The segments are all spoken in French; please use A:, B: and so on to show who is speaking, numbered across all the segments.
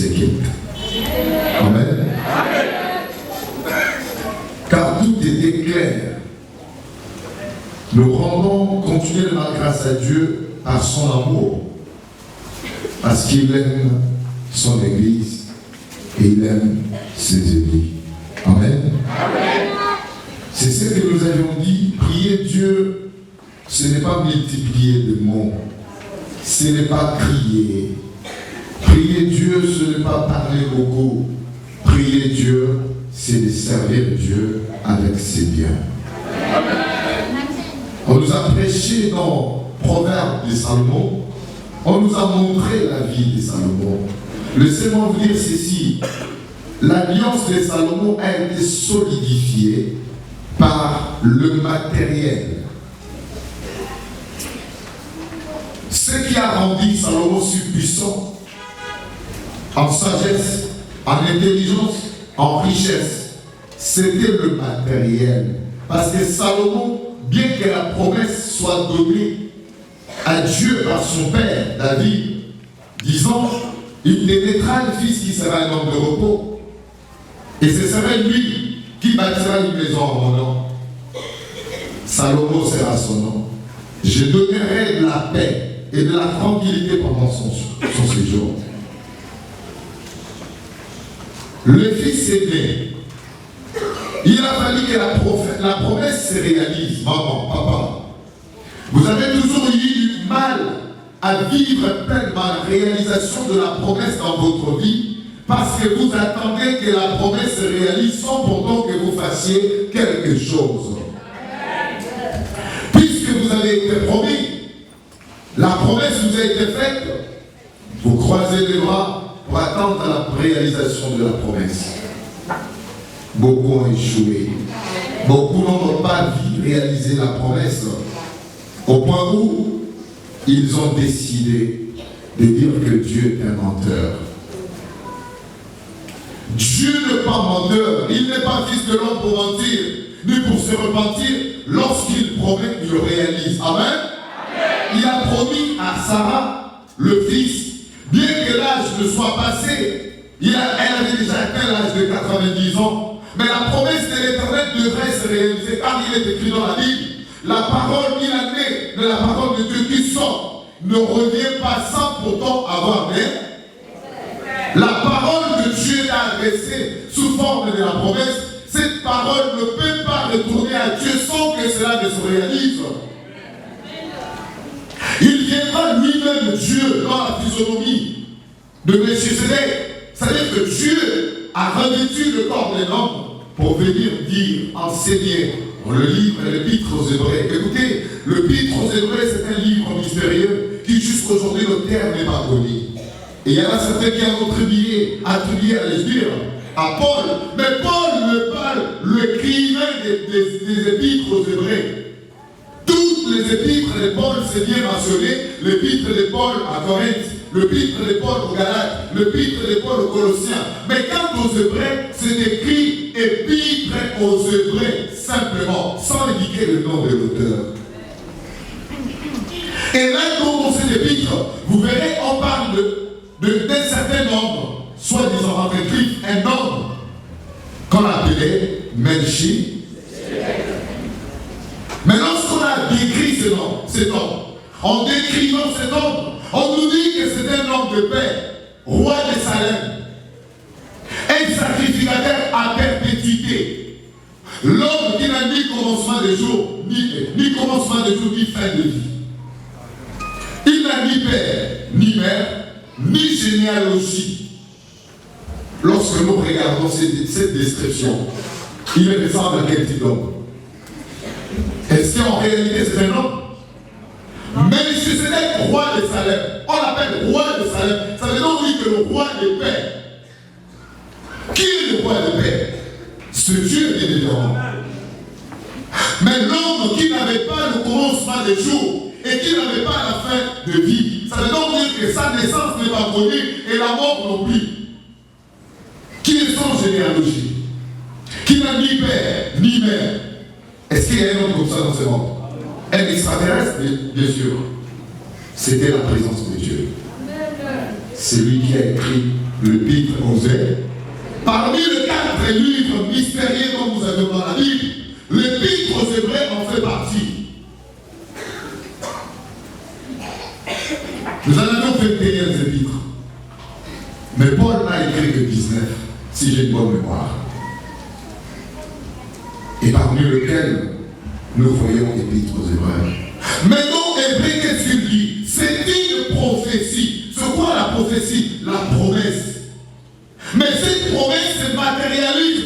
A: équipes. Amen. Car tout était clair. Nous rendons continuellement grâce à Dieu par son amour, parce qu'il aime son Église et il aime ses élus. Amen. C'est ce que nous avions dit. Prier Dieu, ce n'est pas multiplier de mots, ce n'est pas crier. Prier Dieu, ce n'est pas parler beaucoup. Prier Dieu, c'est de servir Dieu avec ses biens. On nous a prêché dans Proverbes de Salomon, on nous a montré la vie de Salomon. Laissez-moi vous dire ceci, l'alliance de Salomon a été solidifiée par le matériel. Ce qui a rendu Salomon si puissant en sagesse, en intelligence, en richesse, c'était le matériel. Parce que Salomon, bien que la promesse soit donnée à Dieu par son père David, disant, il te naîtra un fils qui sera un homme de repos, et ce serait lui qui bâtira une maison en mon nom. Salomon sera son nom. Je donnerai de la paix et de la tranquillité pendant son séjour. Le fils est né. Il a fallu que la promesse se réalise. Maman, papa, vous avez toujours eu du mal à vivre pleinement la réalisation de la promesse dans votre vie parce que vous attendez que la promesse se réalise sans pourtant que vous fassiez quelque chose. Puisque vous avez été promis, la promesse vous a été faite, vous croisez les bras pour attendre la réalisation de la promesse. Beaucoup ont échoué. Beaucoup n'ont pas réalisé la promesse au point où ils ont décidé de dire que Dieu est un menteur. Dieu n'est pas menteur. Il n'est pas fils de l'homme pour mentir, ni pour se repentir. Lorsqu'il promet, il le réalise. Amen. Il a promis à Sarah, le fils, bien que l'âge ne soit passé, elle avait déjà atteint l'âge de 90 ans. Mais la promesse de l'Éternel devrait se réaliser, car il est écrit dans la Bible, la parole qu'il a née de la parole de Dieu qui sort ne revient pas sans pourtant avoir né. La parole que Dieu a adressée sous forme de la promesse, cette parole ne peut pas retourner à Dieu sans que cela ne se réalise. Il viendra lui-même Dieu dans la physionomie de Melchisédek. C'est-à-dire que Dieu a revêtu le corps de l'homme pour venir dire, enseigner. On le livre l'Épître aux Hébreux. Écoutez, l'Épître aux Hébreux, c'est un livre mystérieux qui jusqu'aujourd'hui le terme n'est pas connu. Et il y en a certains qui ont attribué à les dire à Paul. Mais Paul ne parle l'écrivain des Épîtres aux Hébreux. Toutes les épîtres de Paul, c'est bien mentionné, l'épître de Paul à Corinthe, l'épître de Paul aux Galates, l'épître de Paul aux Colossiens. Mais quant aux Hébreux, c'est écrit épître aux Hébreux, simplement, sans indiquer le nom de l'auteur. Et là, dans cette épître, vous verrez, on parle d'un certain nombre, soi-disant en écrit, un nombre qu'on appelait Melchisédek. Mais lorsqu'on a décrit cet homme, en décrivant cet homme, on nous dit que c'est un homme de paix, roi de Salem, un sacrificateur à perpétuité, l'homme qui n'a ni commencement de jour, ni commencement de jour, ni fin de vie. Il n'a ni père, ni mère, ni généalogie. Lorsque nous regardons cette description, il ressemble à quel type d'homme? Est-ce qu'en réalité c'est un homme? Melchisédek, roi de Salem. On l'appelle roi de Salem. Ça veut donc dire que le roi des paix. Qui est le roi des paix? Ce Dieu, bien évidemment. Mais l'homme qui n'avait pas le commencement des jours et qui n'avait pas la fin de vie, ça veut donc dire que sa naissance n'est pas connue et la mort non plus. Qui est son généalogie? Qui n'a ni père ni mère? Est-ce qu'il y a un homme comme ça dans ce monde? Un extraterrestre, bien sûr. C'était la présence de Dieu. C'est lui qui a écrit l'épître aux Hébreux. Parmi les 4 livres mystérieux dont nous avons dans la Bible, l'épître aux Hébreux en fait partie. Nous en avons 21 épîtres. Mais Paul n'a écrit que 19, si j'ai une bonne mémoire. Et parmi lesquels nous voyons l'épître aux Hébreux. Maintenant, Hébreu, qu'est-ce qu'il dit? C'est une prophétie. C'est quoi la prophétie? La promesse. Mais cette promesse se matérialise.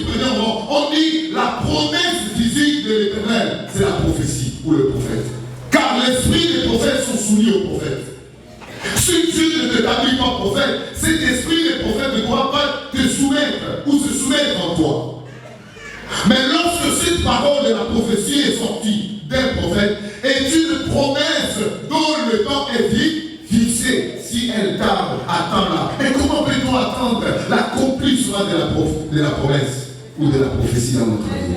A: On dit la promesse physique de l'Éternel, c'est la prophétie ou le prophète. Car l'esprit des prophètes sont soumis aux prophètes. Si Dieu ne t'établit pas prophète, cet esprit des prophètes ne doit pas te soumettre ou se soumettre en toi. Mais lorsque cette parole de la prophétie est sortie d'un prophète, est une promesse dont le temps est fixé. Si elle tarde, attends-la. Et comment peut-on attendre l'accomplissement de la promesse ou de la prophétie dans notre vie?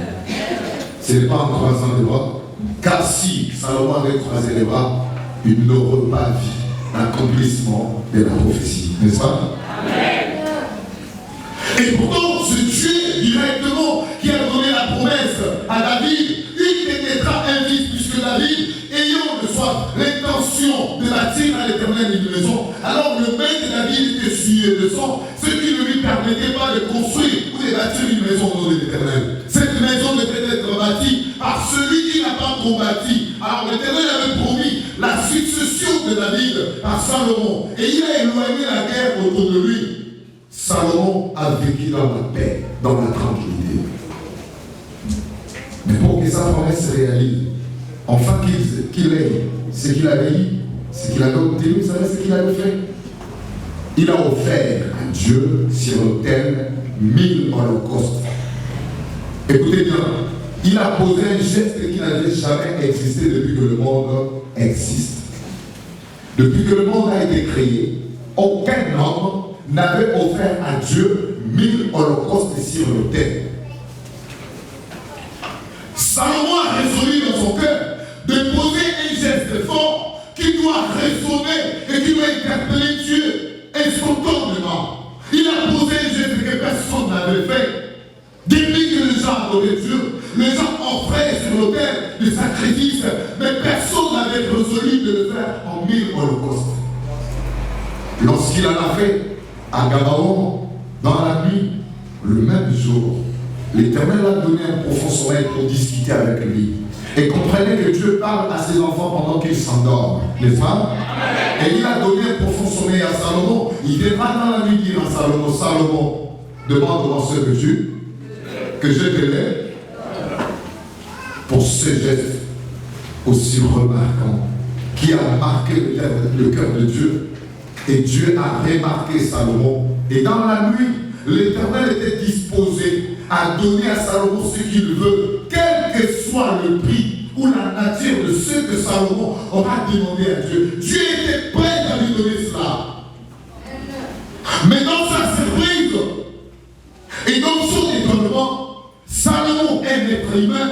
A: Ce n'est pas en croisant les bras. Car si Salomon avait croisé les bras, il n'aurait pas vu l'accomplissement de la prophétie. N'est-ce pas? Et pourtant, c'est Dieu directement qui a donné la promesse à David. Il pénétra un fils, puisque David, ayant de soi l'intention de bâtir à l'Éternel une maison, alors le maître de David était souillé de sang, ce qui ne lui permettait pas de construire ou de bâtir une maison au nom de l'Éternel. Cette maison devait être bâtie par celui qui n'a pas combattu. Alors l'Éternel avait promis la succession de David à Salomon, et il a éloigné la guerre autour de lui. Salomon a vécu dans la paix, dans la tranquillité. Mais pour que sa promesse se réalise, enfin qu'il ait ce qu'il avait dit, ce qu'il avait obtenu, vous savez ce qu'il avait fait? Il a offert à Dieu sur l'autel 1000 holocaustes. Écoutez bien, il a posé un geste qui n'avait jamais existé depuis que le monde existe. Depuis que le monde a été créé, aucun homme n'avait offert à Dieu 1000 holocaustes sur l'autel. Salomon a résolu dans son cœur de poser un geste fort qui doit résonner et qui doit interpeller Dieu instantanément. Il a posé un geste que personne n'avait fait. Depuis que les gens adoraient Dieu, les gens offraient sur l'autel des sacrifices, mais personne n'avait résolu de le faire en 1000 holocaustes. Lorsqu'il en a fait à Gabaon, dans la nuit, le même jour, l'Éternel a donné un profond sommeil pour discuter avec lui. Et comprenez que Dieu parle à ses enfants pendant qu'ils s'endorment, n'est-ce pas? Et il a donné un profond sommeil à Salomon. Il viendra dans la nuit dire à Salomon, Salomon, demande-moi ce que je te lève pour ce geste aussi remarquant qui a marqué le cœur de Dieu. Et Dieu a remarqué Salomon. Et dans la nuit, l'Éternel était disposé à donner à Salomon ce qu'il veut, quel que soit le prix ou la nature de ce que Salomon aura demandé à Dieu. Dieu était prêt à lui donner cela. Mais dans sa surprise et dans son étonnement, Salomon est un être humain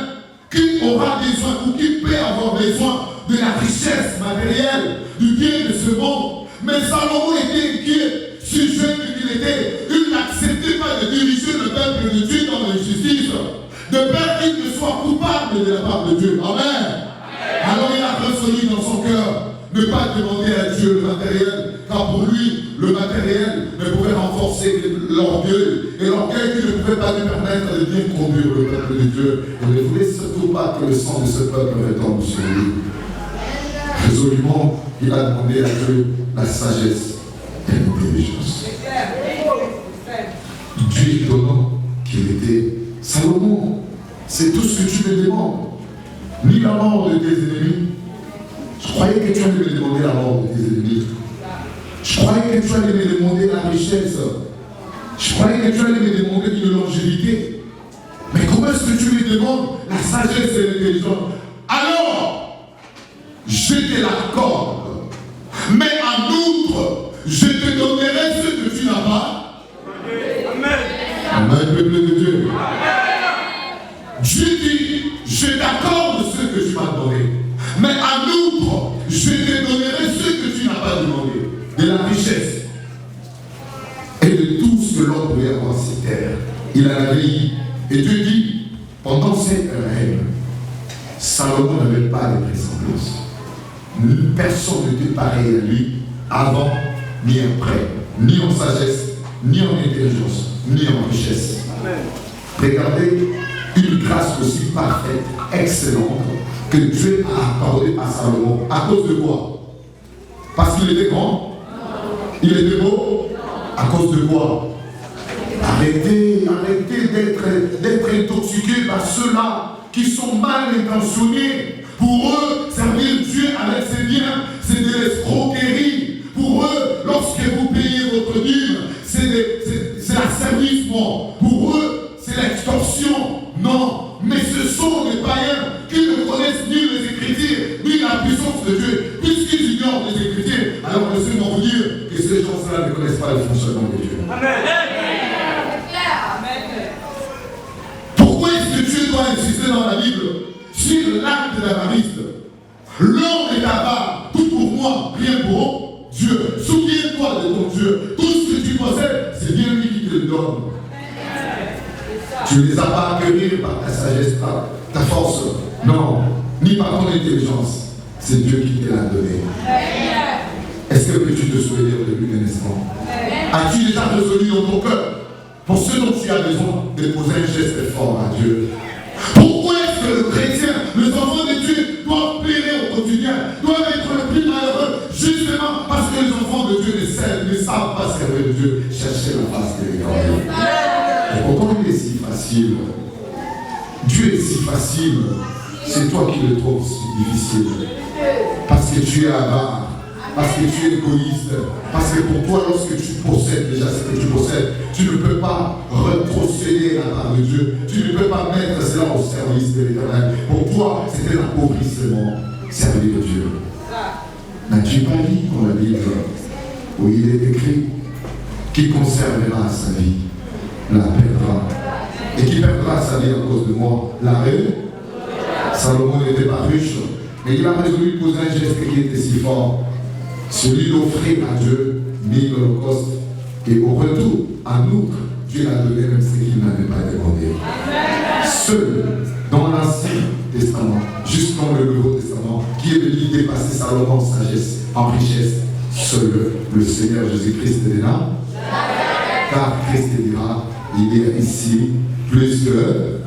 A: qui aura besoin ou qui peut avoir besoin de la richesse matérielle, du bien de ce monde. Mais Salomon était inquiet, si jeune qu'il était, il n'acceptait pas de diriger le peuple de Dieu dans l'injustice, de peur qu'il ne soit coupable de la part de Dieu. Amen. Alors il a résolu dans son cœur ne pas demander à Dieu le matériel, car pour lui, le matériel ne pouvait renforcer l'orgueil, et l'orgueil qui ne pouvait pas lui permettre de bien conduire le peuple de Dieu. Il ne voulait surtout pas que le sang de ce peuple retombe sur lui. Résolument, il a demandé à Dieu la sagesse et l'intelligence. Dieu donnant qu'il était Salomon, c'est tout ce que tu me demandes. Ni la mort de tes ennemis. Je croyais que tu allais me demander la mort de tes ennemis. Je croyais que tu allais me demander la richesse. Je croyais que tu allais me demander une longévité. Mais comment est-ce que tu me demandes la sagesse et l'intelligence? Alors, je te l'accorde. Mais en outre, je te donnerai ce que tu n'as pas. Amen. Amen, peuple de Dieu. Dieu dit, je t'accorde ce que tu m'as donné. Mais en outre, je te donnerai ce que tu n'as pas demandé. De la richesse et de il en a vieilli. Et Dieu dit, pendant cette règne, Salomon n'avait pas de ressemblances. Personne n'était pareil à lui avant ni après, ni en sagesse, ni en intelligence, ni en richesse. Amen. Regardez une grâce aussi parfaite, excellente, que Dieu a accordée à Salomon. À cause de quoi? Parce qu'il était grand? Il était beau? À cause de quoi? Arrêtez d'être intoxiqués par ceux-là qui sont mal intentionnés. Pour eux, servir Dieu avec ses biens, c'est de l'escroquerie. Pour eux, lorsque vous payez votre dîme, c'est l'asservissement. Pour eux, c'est l'extorsion. Non, mais ce sont des païens qui ne connaissent ni les Écritures, ni la puissance de Dieu. Puisqu'ils ignorent les Écritures, alors laissez-moi vous dire que ces gens-là ne connaissent pas le fonctionnement de Dieu. Amen. Pourquoi est-ce que Dieu doit insister dans la Bible sur l'acte d'avarice? L'homme est avare, tout pour moi, rien pour Dieu. Souviens-toi de ton Dieu. Tout ce que tu possèdes, c'est bien lui qui te le donne. Tu ne les as pas accueillis par ta sagesse, par ta force, non, ni par ton intelligence. C'est Dieu qui te l'a donné. Est-ce que tu te souviens de lui d'un instant? As-tu déjà résolu dans ton cœur, pour ce dont tu as besoin, de poser un geste fort à Dieu? Pourquoi est-ce que le chrétien, les enfants de Dieu, doivent pleurer au quotidien, doivent être le plus malheureux, justement parce que les enfants de Dieu ne savent pas servir Dieu, chercher la face de l'éternel. Et pourtant il est si facile. Dieu est si facile. C'est toi qui le trouves si difficile. Parce que tu es avare. Parce que tu es égoïste. Parce que pour toi, lorsque tu possèdes déjà ce que tu possèdes, tu ne peux pas retrocéder la part de Dieu. Tu ne peux pas mettre cela au service de l'éternel. Pour toi, c'était l'appauvrissement. Servir Dieu. N'as-tu pas lu dans la Bible où il est écrit qui conservera sa vie, la perdra. Et qui perdra sa vie à cause de moi, la reine. Salomon n'était pas riche, mais il a résolu de poser un geste qui était si fort. Celui d'offrir à Dieu 1000 holocaustes. Et au retour, en outre, Dieu l'a donné même ce qu'il n'avait pas demandé. Seul dans l'Ancien Testament, jusqu'en le Nouveau Testament, qui est venu dépasser Salomon en sagesse, en richesse, seul le Seigneur Jésus-Christ est là. Car Christ est là, il est ici plus que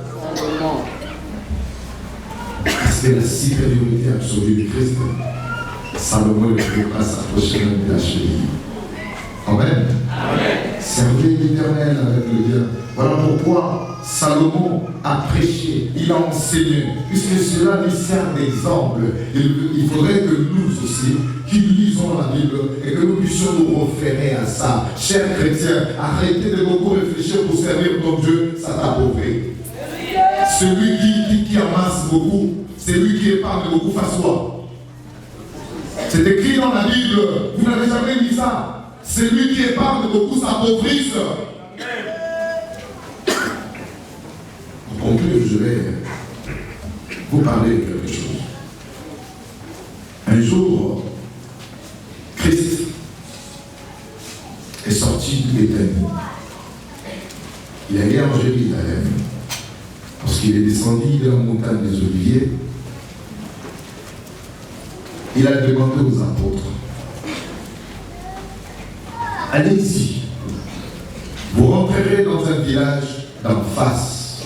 A: parce que la supériorité absolue de Christ, Salomon ne pouvait pas s'approcher même de la cheville. Amen. Servez l'Éternel avec le bien. Voilà pourquoi Salomon a prêché, il a enseigné, puisque cela lui sert d'exemple. Il faudrait que nous aussi, qui lisons la Bible et que nous puissions nous référer à ça. Chers chrétiens, arrêtez de beaucoup réfléchir pour servir ton Dieu, ça t'appauvrit. Celui qui amasse beaucoup, c'est lui qui épargne beaucoup face à toi. C'est écrit dans la Bible, vous n'avez jamais dit ça. Celui qui épargne beaucoup s'appauvrisse. Pour conclure, je vais vous parler de quelque chose. Un jour, Christ est sorti de l'Éden. Il est allé en Jérusalem. Lorsqu'il est descendu de la montagne des Oliviers, il a demandé aux apôtres, allez-y, vous rentrerez dans un village d'en face.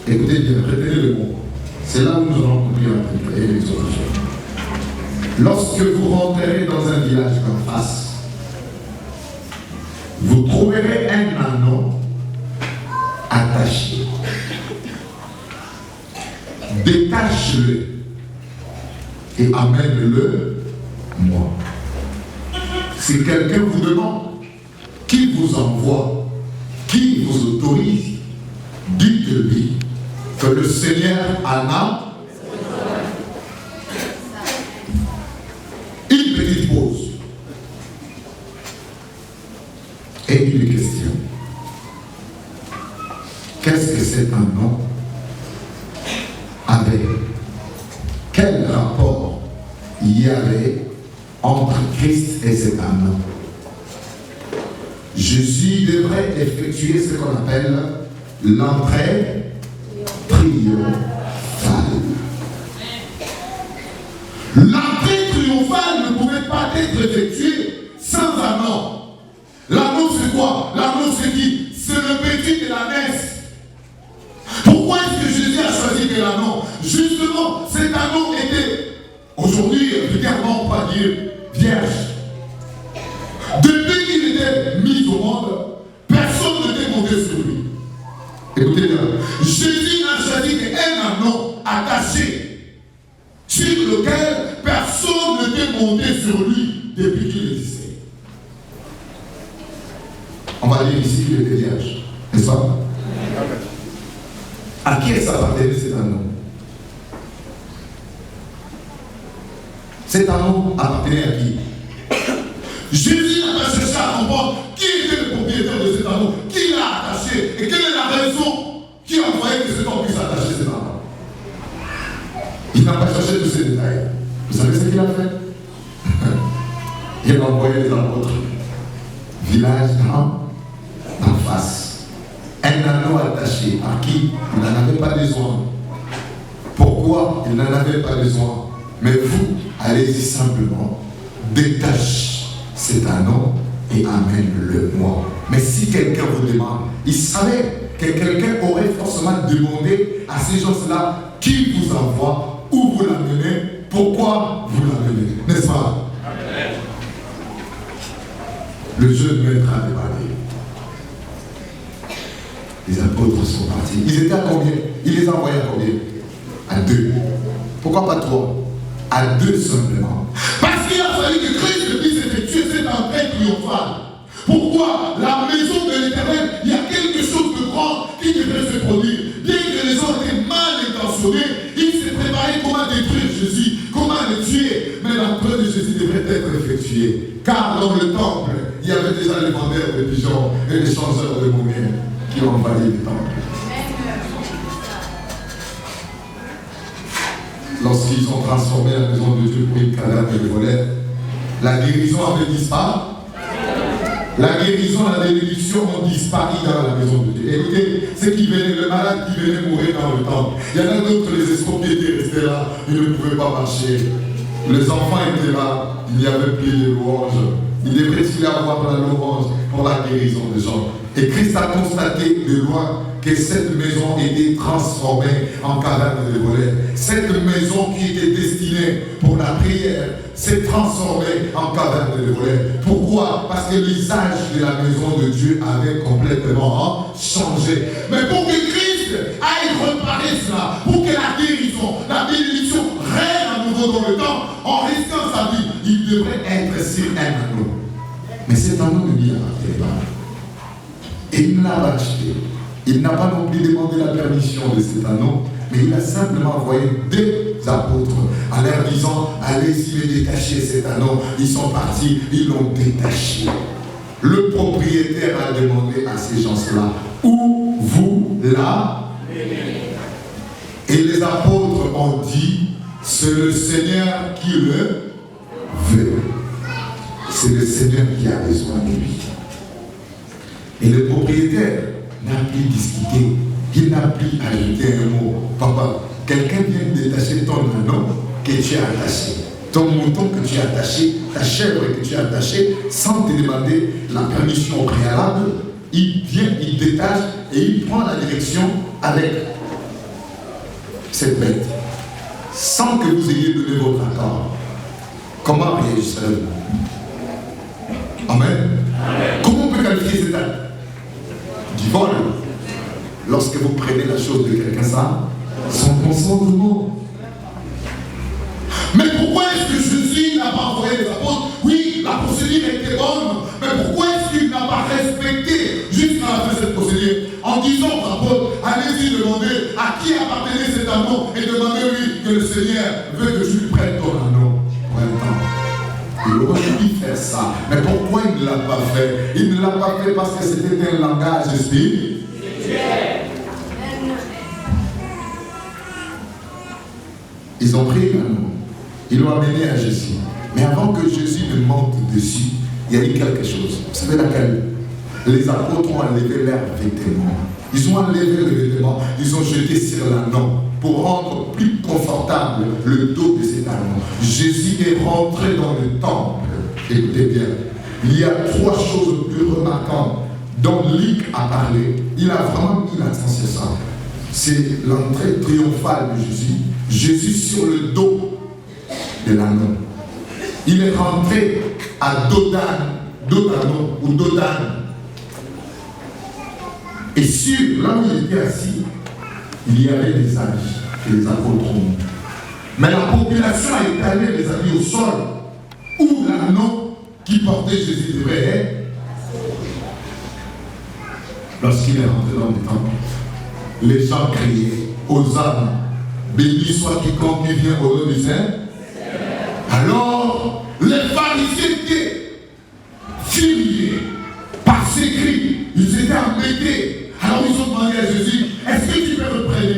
A: Écoutez bien, retenez le mot. C'est là où nous allons conclure l'exhortation. Lorsque vous rentrerez dans un village d'en face, vous trouverez un anneau attaché. Détache-le et amène-le moi. Si quelqu'un vous demande qui vous envoie, qui vous autorise, dites-lui que le Seigneur en a. Une petite pause. Et une question. Qu'est-ce que cet anneau avait? Quel rapport il y avait entre Christ et cet anneau? Jésus devrait effectuer ce qu'on appelle l'entrée triomphale. L'entrée triomphale ne pouvait pas être effectuée sans anneau. L'anneau c'est quoi? L'anneau c'est qui? C'est le petit de la messe. Pourquoi est-ce que Jésus a choisi que l'anneau? Justement, cet anneau était, aujourd'hui, vulgairement, on va dire, vierge. Depuis qu'il était mis au monde, personne n'était monté sur lui. Écoutez bien, Jésus n'a choisi qu'un anneau attaché, sur lequel personne n'était monté sur lui depuis qu'il existait. On va dire ici qu'il était vierge, n'est-ce pas? À qui est-ce appartenait cet anneau? Cet anneau appartenait à qui? Jésus n'a pas cherché à comprendre qui était le propriétaire de cet anneau, qui l'a attaché et quelle est la raison qui a envoyé que cet homme puisse attacher cet anneau. Il n'a pas cherché tous ces détails. Vous savez ce qu'il a fait? Il a envoyé les apôtres, village en face. Un anneau attaché à qui il n'en avait pas besoin. Pourquoi il n'en avait pas besoin? Mais vous, allez-y simplement, détache cet anneau et amène-le-moi. Mais si quelqu'un vous demande, il savait que quelqu'un aurait forcément demandé à ces gens-là qui vous envoie, où vous l'amenez, pourquoi vous l'amenez. N'est-ce pas? Amen. Le jeune maître a démarré. Les apôtres sont partis. Ils étaient à combien? Il les a envoyés à combien? À 2. Pourquoi pas 3? À 2 simplement. Parce qu'il a fallu que Christ puisse effectuer cette entrée triomphale. Pourquoi? La maison de l'Éternel, il y a quelque chose de grand qui devrait se produire. Bien que les gens étaient mal intentionnés, ils se préparaient comment détruire Jésus, comment le tuer. Mais l'entrée de Jésus devrait être effectuée. Car dans le temple, il y avait déjà les vendeurs de pigeons et les changeurs de monnaie qui ont envahi le temple. Lorsqu'ils ont transformé la maison de Dieu pour une caverne de voleurs, la guérison avait disparu. La guérison, la bénédiction ont disparu dans la maison de Dieu. Écoutez, ceux qui venaient, le malade qui venait mourir dans le temple. Il y en a d'autres, les escrocs qui étaient restés là, ils ne pouvaient pas marcher. Les enfants étaient là, il y avait plus de louanges. Il devrait-il y avoir la louange pour la guérison des gens. Et Christ a constaté de loin que cette maison était transformée en caverne de voleurs. Cette maison qui était destinée pour la prière s'est transformée en caverne de voleurs. Pourquoi? Parce que l'usage de la maison de Dieu avait complètement changé. Mais pour que Christ aille réparer cela, pour que la guérison, la bénédiction règne à nouveau dans le temps, en risquant sa vie, il devrait être sur un anneau. Mais cet anneau ne lui appartenait pas. Et il ne l'a pas acheté. Il n'a pas non plus demandé la permission de cet anneau, mais il a simplement envoyé 2 apôtres en leur disant, allez-y me détacher cet anneau. Ils sont partis, ils l'ont détaché. Le propriétaire a demandé à ces gens-là, où vous l'amenez? Et les apôtres ont dit, c'est le Seigneur qui le veut. C'est le Seigneur qui a besoin de lui. Et le propriétaire n'a plus discuté, il n'a plus ajouté un mot. Papa, quelqu'un vient de détacher ton anneau que tu as attaché, ton mouton que tu as attaché, ta chèvre que tu as attachée, sans te demander la permission préalable. Il vient, il détache et il prend la direction avec cette bête, sans que vous ayez donné votre accord. Comment réagissez-vous? Amen. Amen. Comment on peut qualifier cet acte? Du vol. Lorsque vous prenez la chose de quelqu'un sans consentement. Mais pourquoi est-ce que Jésus n'a pas envoyé les apôtres? Oui, la procédure était bonne, mais pourquoi est-ce qu'il n'a pas respecté jusqu'à la fin de cette procédure en disant aux apôtres, allez-y demander à qui appartenait cet anneau et demandez-lui que le Seigneur veut que je lui prenne ton anneau pour un temps. Il aurait pu faire ça. Mais pourquoi il ne l'a pas fait? Il ne l'a pas fait parce que c'était un langage spirituel. Ils ont pris l'anneau. Ils l'ont amené à Jésus. Mais avant que Jésus ne monte dessus, il y a eu quelque chose. Vous savez laquelle? les apôtres ont enlevé leurs vêtements. Ils ont enlevé les vêtements, ils ont jeté sur l'anneau pour rendre plus confortable le dos de cet anneau. Jésus est rentré dans le temple. Écoutez bien, il y a 3 choses plus remarquantes dont Luc a parlé. Il a vraiment mis l'accent sur ça. C'est l'entrée triomphale de Jésus. Jésus sur le dos de l'anneau. Il est rentré à Dodano ou Dodane. Et sur, là où il était assis, il y avait des habits que les apôtres ont. Mais la population a étalé les habits au sol, où l'anneau qui portait Jésus devait être. Lorsqu'il est rentré dans le temple, les gens criaient, Hosanna, béni soit quiconque qui vient au nom du Seigneur. Alors, les pharisiens étaient furieux par ces cris, ils étaient embêtés. Alors ils ont demandé à Jésus, est-ce que tu peux reprendre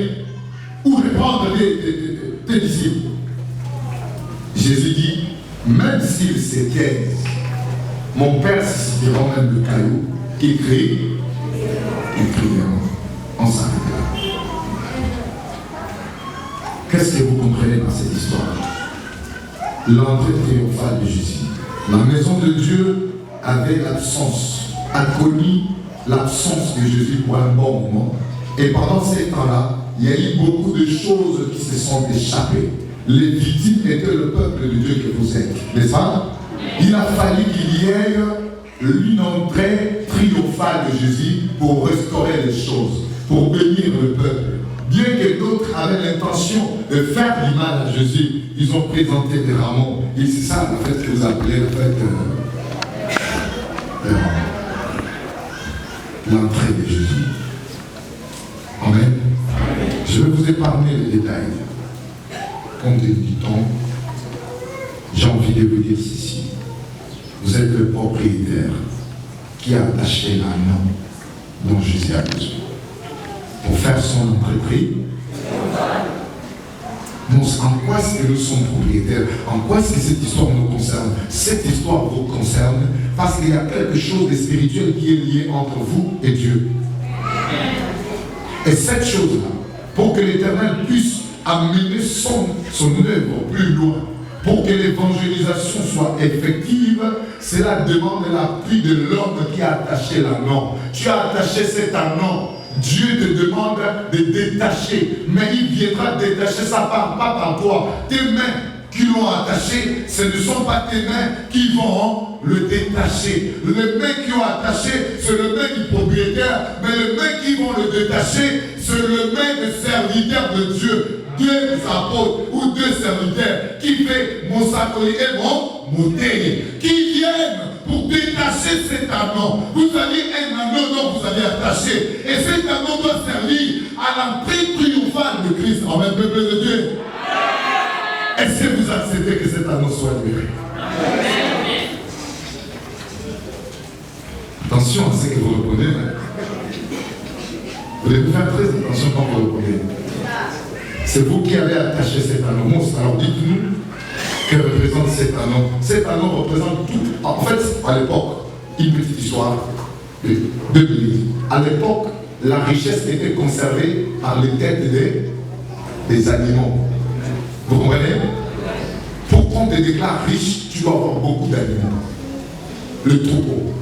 A: ou reprendre tes disciples? Jésus dit, même s'ils se taisent, mon Père suscitera même le caillou qui crie, ils crieront. On s'arrête là. Qu'est-ce que vous comprenez dans cette histoire? L'entrée triomphale de Jésus. La maison de Dieu avait l'absence, a connu l'absence de Jésus pour un bon moment. Et pendant ces temps-là, il y a eu beaucoup de choses qui se sont échappées. Les victimes étaient le peuple de Dieu que vous êtes. N'est-ce pas? Il a fallu qu'il y ait une entrée triomphale de Jésus pour restaurer les choses, pour bénir le peuple. Bien que d'autres avaient l'intention de faire du mal à Jésus, ils ont présenté des rameaux. Et c'est ça, en fait, que vous appelez, en fait, l'entrée de Jésus. Amen. Je vais vous épargner les détails. Compte du temps, j'ai envie de vous dire ceci. Vous êtes le propriétaire qui a attaché l'anneau dont Jésus a besoin pour faire son entreprise. Donc, en quoi est-ce que nous sommes propriétaires? En quoi est-ce que cette histoire nous concerne? Cette histoire vous concerne parce qu'il y a quelque chose de spirituel qui est lié entre vous et Dieu. Et cette chose-là, pour que l'Éternel puisse amener son œuvre plus loin, pour que l'évangélisation soit effective, cela demande l'appui de l'homme qui a attaché l'anneau. Tu as attaché cet anneau. Dieu te demande de détacher, mais il viendra détacher ça pas par toi. Tes mains qui l'ont attaché, ce ne sont pas tes mains qui vont le détacher. Les mains qui ont attaché, c'est le main du propriétaire, mais les mains qui vont le détacher, c'est le main des serviteurs de Dieu. 2 apôtres ou 2 serviteurs qui fait mon sacoli et mon moutée, qui viennent pour détacher cet anneau. Vous avez un anneau dont vous avez attaché, et cet anneau doit servir à l'entrée triomphale de Christ en même peuple de Dieu. Est-ce que vous acceptez que cet anneau soit libéré? Attention à ce que vous répondez. Vous devez faire très attention quand vous répondez. C'est vous qui avez attaché cet anneau. Alors dites-nous que représente cet anneau. Cet anneau représente tout. En fait, à l'époque, une petite histoire de 2 minutes. À l'époque, la richesse était conservée par les têtes des animaux. Vous comprenez? Pour qu'on te déclare riche, tu dois avoir beaucoup d'animaux. Le troupeau.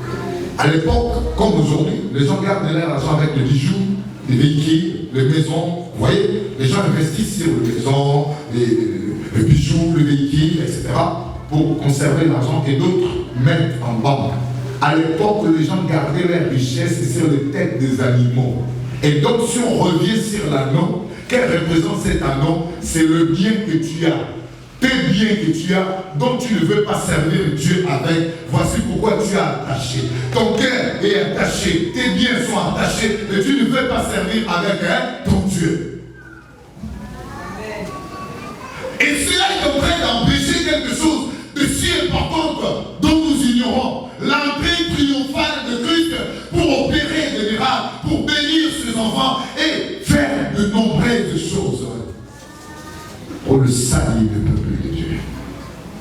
A: À l'époque, comme aujourd'hui, les gens gardent leur argent avec les bijoux, les véhicules, les maisons. Vous voyez, les gens investissent sur les maisons, les bijoux, les véhicules, etc. pour conserver l'argent et d'autres mettent en banque. À l'époque, les gens gardaient leur richesse sur les têtes des animaux. Et donc, si on revient sur l'anneau, quel représente cet anneau? C'est le bien que tu as. Tes biens que tu as, dont tu ne veux pas servir Dieu avec, voici pourquoi tu as attaché. Ton cœur est attaché, tes biens sont attachés, et tu ne veux pas servir avec ton Dieu. Et cela est en train d'empêcher quelque chose de si important dont nous ignorons. L'entrée triomphale de Christ pour opérer des miracles, pour bénir ses enfants et faire de nombreuses choses pour le salut du peuple de Dieu.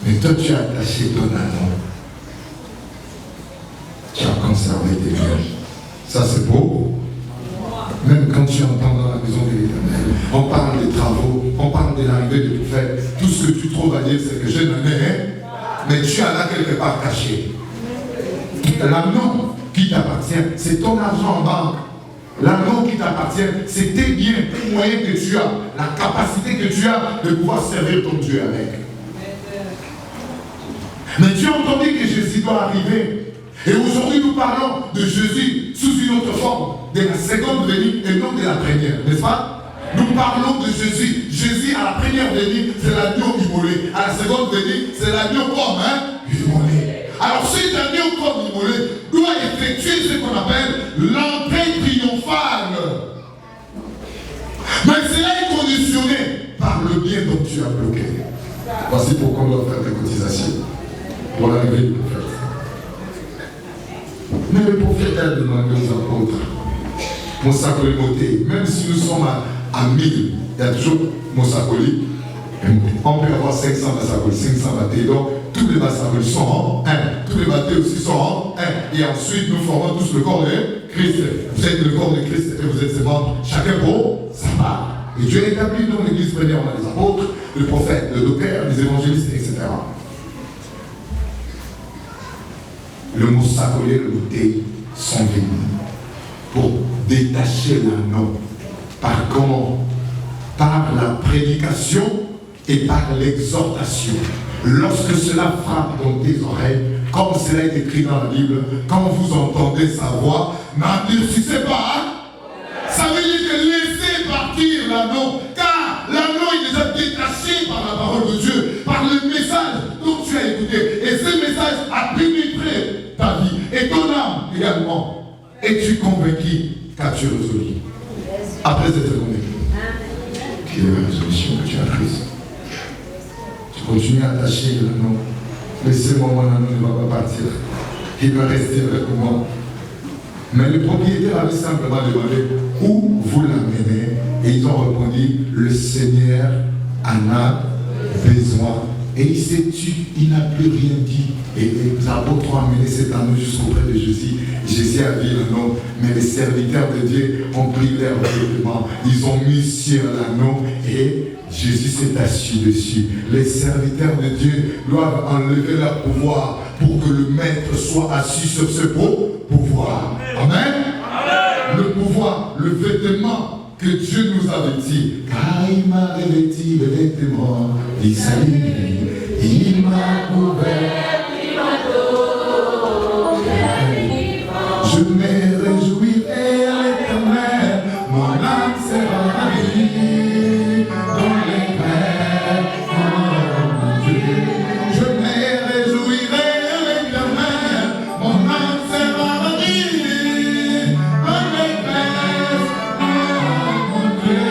A: Mais toi, tu as attaché ton anneau. Tu as conservé tes biens. Ça c'est beau. Même quand tu entends dans la maison de l'Éternel, on parle des travaux, on parle de l'arrivée du prophète, tout ce que tu trouves à dire, c'est que je n'en ai, mais tu en as quelque part caché. L'anneau qui t'appartient, c'est ton argent en banque. L'anneau qui t'appartient, c'est tes biens, tes moyens que tu as, la capacité que tu as de pouvoir servir ton Dieu avec. Mais tu as entendu que Jésus doit arriver. Et aujourd'hui, nous parlons de Jésus sous une autre forme, de la seconde venue et non de la première, n'est-ce pas? Nous parlons de Jésus. Jésus, à la première venue, c'est l'agneau immolé. À la seconde venue, c'est l'agneau comme immolé. Alors, cet agneau comme immolé doit effectuer ce qu'on appelle l'entrée triomphale. Mais cela est conditionné par le bien dont tu as bloqué. Voici pourquoi on doit faire des cotisations pour l'arrivée du prophète. Mais le prophète a demandé aux apôtres, Monsakoli Moté, même si nous sommes à 1000, il y a toujours Monsakoli, on peut avoir 500 Massakolis, 500 bâtés, donc tous les Massakolis sont en un, tous les bâtés aussi sont en un, et ensuite nous formons tous le corps de Christ. Vous êtes le corps de Christ et vous êtes ses membres, chacun pour sa part. Et Dieu a établi dans l'église première, on a les apôtres, le prophète, le docteur, les évangélistes, etc. Le Monsakoli et le Moté sont venus pour détacher l'anneau. Par comment? Par la prédication et par l'exhortation. Lorsque cela frappe dans tes oreilles, comme cela est écrit dans la Bible, quand vous entendez sa voix, n'endurcissez pas. Ça veut dire que laissez partir l'anneau, car l'anneau est déjà détaché par la parole de Dieu, par le message dont tu as écouté. Et ce message a pénétré ta vie et ton âme également. Es-tu convaincu qu'as-tu résolu? Après être convaincu, quelle est la résolution que tu as prise? Tu continues à attacher l'anneau. Laissez-moi, mon anneau ne va pas partir. Il va rester avec moi. Mais le propriétaire avait simplement demandé où vous l'amenez. Et ils ont répondu, le Seigneur en a besoin. Et il s'est tué, il n'a plus rien dit. Et les apôtres ont amené cet anneau jusqu'auprès de Jésus. Jésus a vu l'anneau, mais les serviteurs de Dieu ont pris leurs vêtements. Ils ont mis sur l'anneau et Jésus s'est assis dessus. Les serviteurs de Dieu doivent enlever leur pouvoir pour que le maître soit assis sur ce pouvoir. Amen. Amen. Le pouvoir, le vêtement que Dieu nous a vêtis. Car il m'a revêti le vêtement du salut. Il m'a couvert, il m'a donné. Je me réjouirai à l'Éternel, mon âme sera ravie dans les pères, mon Dieu. Je me réjouirai à l'Éternel, mon âme sera ravie dans les pères, mon Dieu.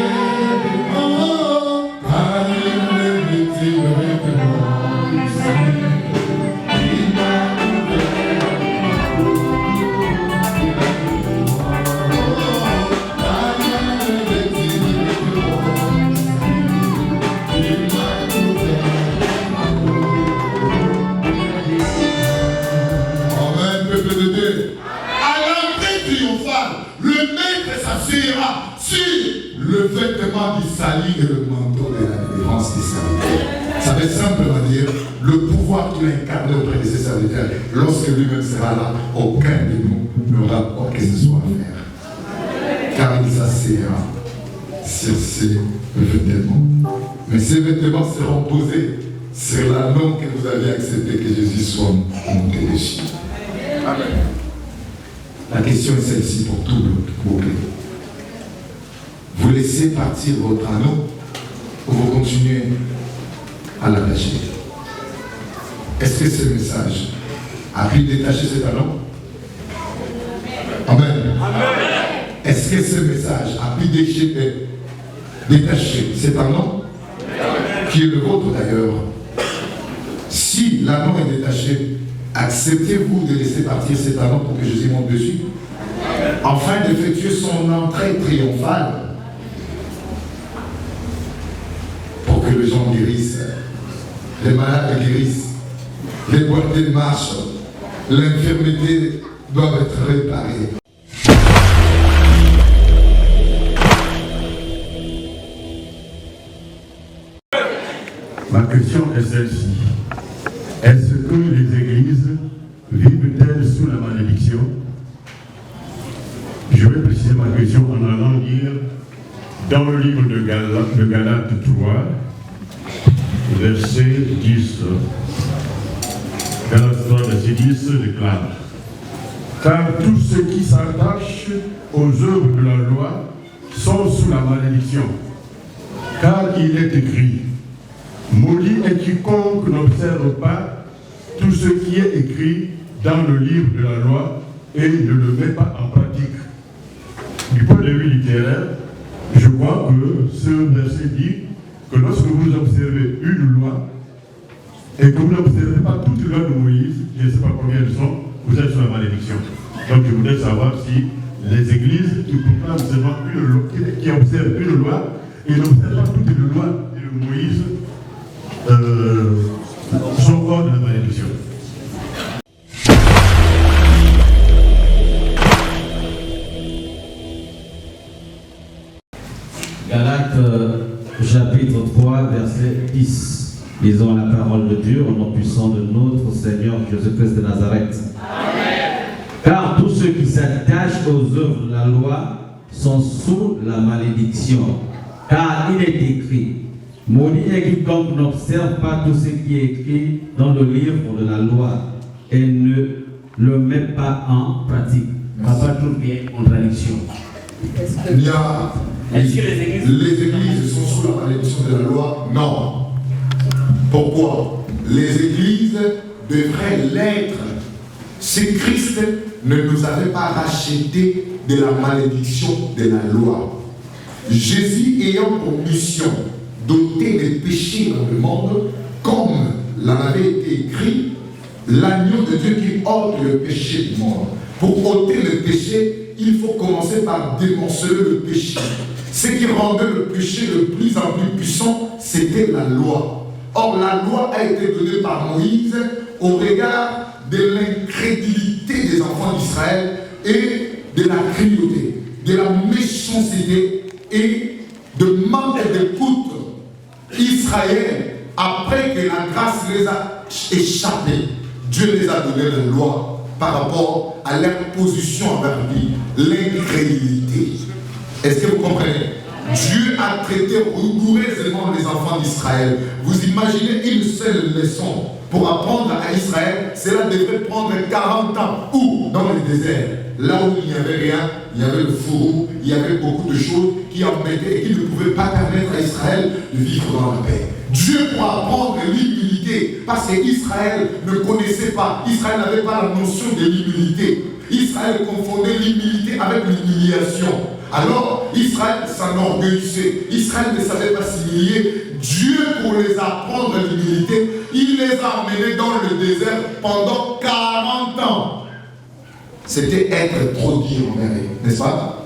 A: Oh, car il me vêtit le vêtement du salut. Il m'a le vêtement du salut et le manteau de la délivrance des serviteurs. Ça veut simplement dire le pouvoir qu'il a incarné auprès de ses serviteurs. Lorsque lui-même sera là, aucun de nous n'aura quoi que ce soit à faire. Car il s'assiera sur ces vêtements. Mais ces vêtements seront posés sur l'anneau que vous avez accepté que Jésus soit monté dessus. Amen. La question est celle-ci pour tout le groupe. Vous laissez partir votre anneau ou vous continuez à l'attacher? Est-ce que ce message a pu détacher cet anneau? Amen. Est-ce que ce message a pu détacher cet anneau qui est le vôtre d'ailleurs? Si l'anneau est détaché, acceptez-vous de laisser partir cet anneau pour que Jésus monte dessus afin d'effectuer son entrée triomphale? Que les gens guérissent, les malades guérissent, les boîtes marchent, l'infirmité doit être réparée.
B: Est-ce que les églises vivent-elles sous la malédiction? Je vais préciser ma question en allant lire dans le livre de Galates 3, verset 10. Galates 3, verset 10 déclare: car tous ceux qui s'attachent aux œuvres de la loi sont sous la malédiction. Car il est écrit: maudit est quiconque n'observe pas tout ce qui est écrit dans le livre de la loi et ne le met pas en pratique. Du point de vue littéraire, je crois que ce verset dit que lorsque vous observez une loi et que vous n'observez pas toute la loi de Moïse, je ne sais pas combien elles sont, vous êtes sous la malédiction. Donc je voudrais savoir si les églises qui proclament seulement une loi, qui observent une loi et n'observent pas toute la loi de Moïse, sont hors de la malédiction.
C: Galates chapitre 3, verset 10. Lisons la parole de Dieu au nom puissant de notre Seigneur Jésus-Christ de Nazareth. Amen. Car tous ceux qui s'attachent aux œuvres de la loi sont sous la malédiction. Car il est écrit: maudit est quiconque n'observe pas tout ce qui est écrit dans le livre de la loi et ne le met pas en pratique. Papa, tout est contradiction.
A: Il y a les églises sont sous la malédiction de la loi? Non. Pourquoi? Les églises devraient l'être si Christ ne nous avait pas rachetés de la malédiction de la loi. Jésus ayant pour mission d'ôter les péchés dans le monde, comme l'en avait été écrit, l'agneau de Dieu qui ôte le péché du monde. Pour ôter le péché, il faut commencer par démanteler le péché. Ce qui rendait le péché de plus en plus puissant, c'était la loi. Or, la loi a été donnée par Moïse au regard de l'incrédulité des enfants d'Israël et de la cruauté, de la méchanceté et de manque d'écoute. Israël, après que la grâce les a échappés, Dieu les a donné la loi par rapport à leur position envers lui, l'incrédulité. Est-ce que vous comprenez? Dieu a traité rigoureusement les enfants d'Israël. Vous imaginez une seule leçon pour apprendre à Israël, cela devrait prendre 40 ans. Où? Dans le désert. Là où il n'y avait rien, il y avait le fourreau, il y avait beaucoup de choses qui embêtaient et qui ne pouvaient pas permettre à Israël de vivre dans la paix. Dieu pour apprendre l'humilité, parce qu'Israël ne connaissait pas, Israël n'avait pas la notion de l'humilité. Israël confondait l'humilité avec l'humiliation. Alors, Israël s'enorgueillissait. Israël ne savait pas s'humilier. Dieu, pour les apprendre l'humilité, il les a emmenés dans le désert pendant 40 ans. C'était être trop dur envers eux, n'est-ce pas?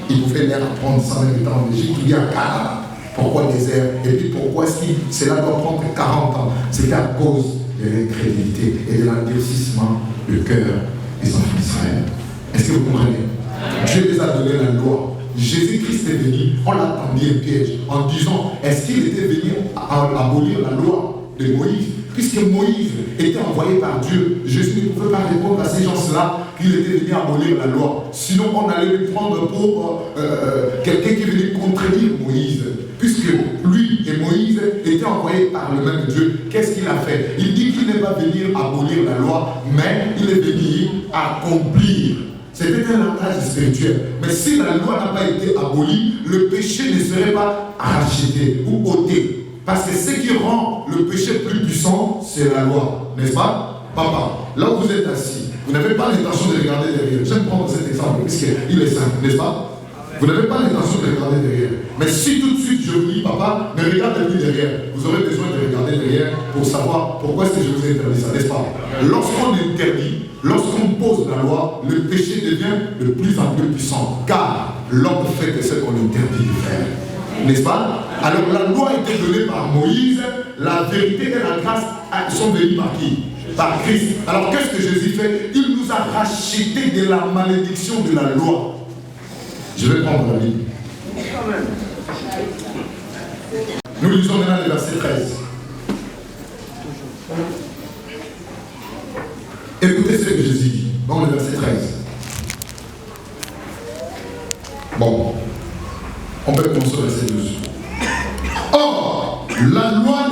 A: Il pouvait leur apprendre ça même temps en Égypte, il y a 40 ans. Pourquoi le désert? Et puis pourquoi est-ce que cela doit prendre 40 ans? C'était à cause de l'incrédulité et de l'endurcissement du cœur des enfants d'Israël. Est-ce que vous comprenez? Dieu les a donné la loi. Jésus-Christ est venu, on l'a tendu un piège en disant, est-ce qu'il était venu à abolir la loi de Moïse? Puisque Moïse était envoyé par Dieu, Jésus ne pouvait pas répondre à ces gens-là qu'il était venu abolir la loi. Sinon, on allait le prendre pour quelqu'un qui venait contredire Moïse. Puisque lui et Moïse étaient envoyés par le même Dieu, qu'est-ce qu'il a fait? Il dit qu'il n'est pas venu abolir la loi, mais il est venu accomplir. C'était un langage spirituel. Mais si la loi n'a pas été abolie, le péché ne serait pas racheté ou ôté. Parce que ce qui rend le péché plus puissant, c'est la loi. N'est-ce pas? Papa, là où vous êtes assis, vous n'avez pas l'intention de regarder derrière. J'aime prendre cet exemple, puisqu'il est simple, n'est-ce pas? Vous n'avez pas l'intention de regarder derrière. Mais si tout de suite je vous dis, papa, ne regardez plus derrière, vous aurez besoin de regarder derrière pour savoir pourquoi est-ce que je vous ai interdit ça, n'est-ce pas? Lorsqu'on interdit, lorsqu'on pose la loi, le péché devient de plus en plus puissant. Car l'homme fait que ce qu'on interdit de faire. N'est-ce pas? Alors la loi a été donnée par Moïse, la vérité et la grâce sont venues par qui? Par Christ. Alors qu'est-ce que Jésus fait? Il nous a rachetés de la malédiction de la loi. Je vais prendre la Bible. Nous lisons maintenant le verset 13. Jésus dit dans le verset 13. Bon, on peut commencer au verset 12. Or, la loi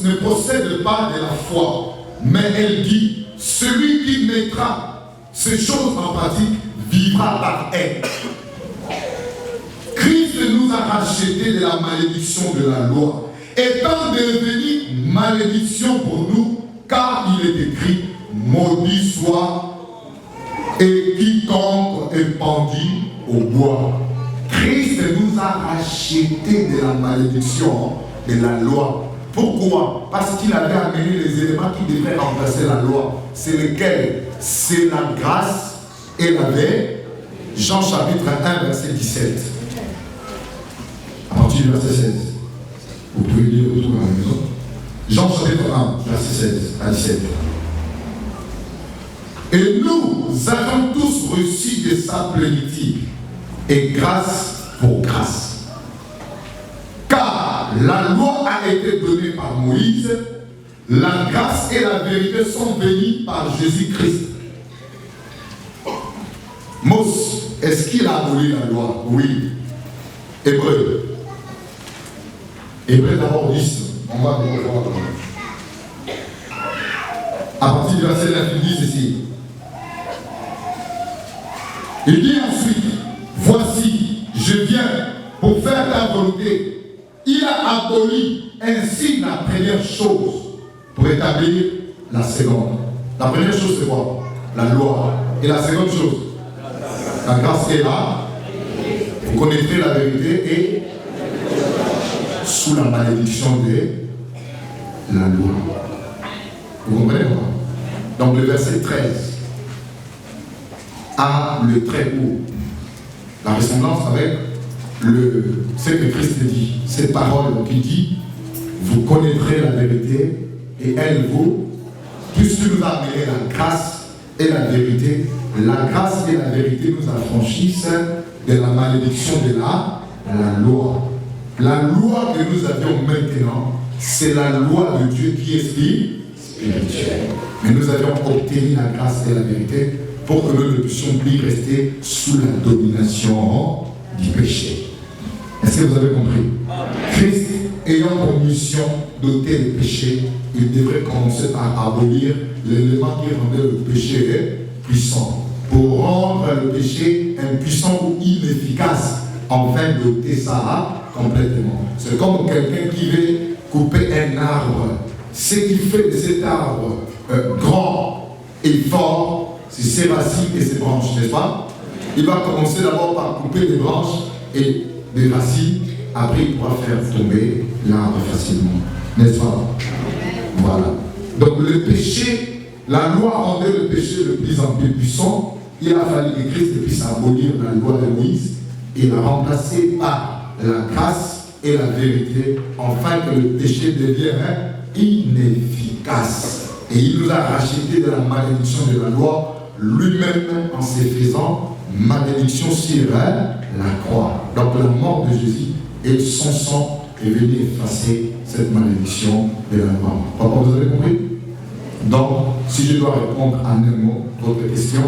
A: ne procède pas de la foi, mais elle dit, celui qui mettra ces choses en pratique vivra par elle. Christ nous a rachetés de la malédiction de la loi, étant devenu malédiction pour nous, car il est écrit, maudit soit et quiconque est pendu au bois. Christ nous a rachetés de la malédiction de la loi. Pourquoi? Parce qu'il avait amené les éléments qui devraient remplacer la loi. C'est lesquels? C'est la grâce et la vérité. Jean chapitre 1, verset 17. À partir du verset 16. Vous pouvez lire autour à la maison. Jean chapitre 1, verset 16 à 17. Et nous avons tous reçu de sa plénitude et grâce pour grâce. Car la loi a été donnée par Moïse, la grâce et la vérité sont venues par Jésus-Christ. Mose, est-ce qu'il a aboli la loi? Oui. Hébreu. Hébreu d'abord 10. On va le voir. À partir du verset 9, il dit ceci. Il dit ensuite, voici, je viens pour faire ta volonté. Il a aboli ainsi la première chose pour établir la seconde. La première chose, c'est quoi? La loi. Et la seconde chose, la grâce est là. Vous connaîtrez la vérité et sous la malédiction de la loi. Vous comprenez quoi? Donc le verset 13 a le très haut, la ressemblance avec ce que Christ dit, ces paroles qui dit, vous connaîtrez la vérité et elle vous, puisque nous a amené la grâce et la vérité, la grâce et la vérité nous affranchissent de la malédiction de la loi. La loi que nous avions maintenant, c'est la loi de Dieu qui est spirituelle. Mais nous avions obtenu la grâce et la vérité pour que nous ne puissions plus rester sous la domination du péché. Est-ce que vous avez compris? Christ, ayant pour mission d'ôter le péché, il devrait commencer par abolir l'élément qui rendait le péché puissant, pour rendre le péché impuissant ou inefficace, afin d'ôter ça complètement. C'est comme quelqu'un qui veut couper un arbre. Ce qui fait de cet arbre grand et fort, c'est ses racines et ses branches, n'est-ce pas? Il va commencer d'abord par couper des branches et des racines, après il pourra faire tomber l'arbre facilement, n'est-ce pas? Voilà. Donc le péché, la loi rendait le péché de plus en plus puissant. Il a fallu que Christ puisse abolir la loi de Moïse et la remplacer par la grâce et la vérité, afin que le péché devienne inefficace. Et il nous a rachetés de la malédiction de la loi, lui-même en se faisant malédiction sur la croix. Donc la mort de Jésus et son sang est venu effacer cette malédiction de la loi. Papa, vous avez compris? Donc, si je dois répondre en un mot à votre question,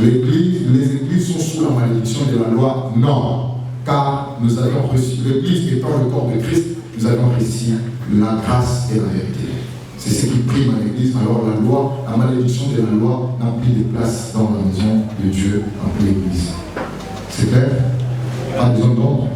A: les églises sont sous la malédiction de la loi? Non, car nous avons reçu, l'église étant le corps de Christ, nous avons reçu la grâce et la vérité. C'est ce qui prime à l'église. Alors la loi, la malédiction de la loi n'a plus de place dans la maison de Dieu, dans l'église. C'est clair? Pas besoin d'ordre.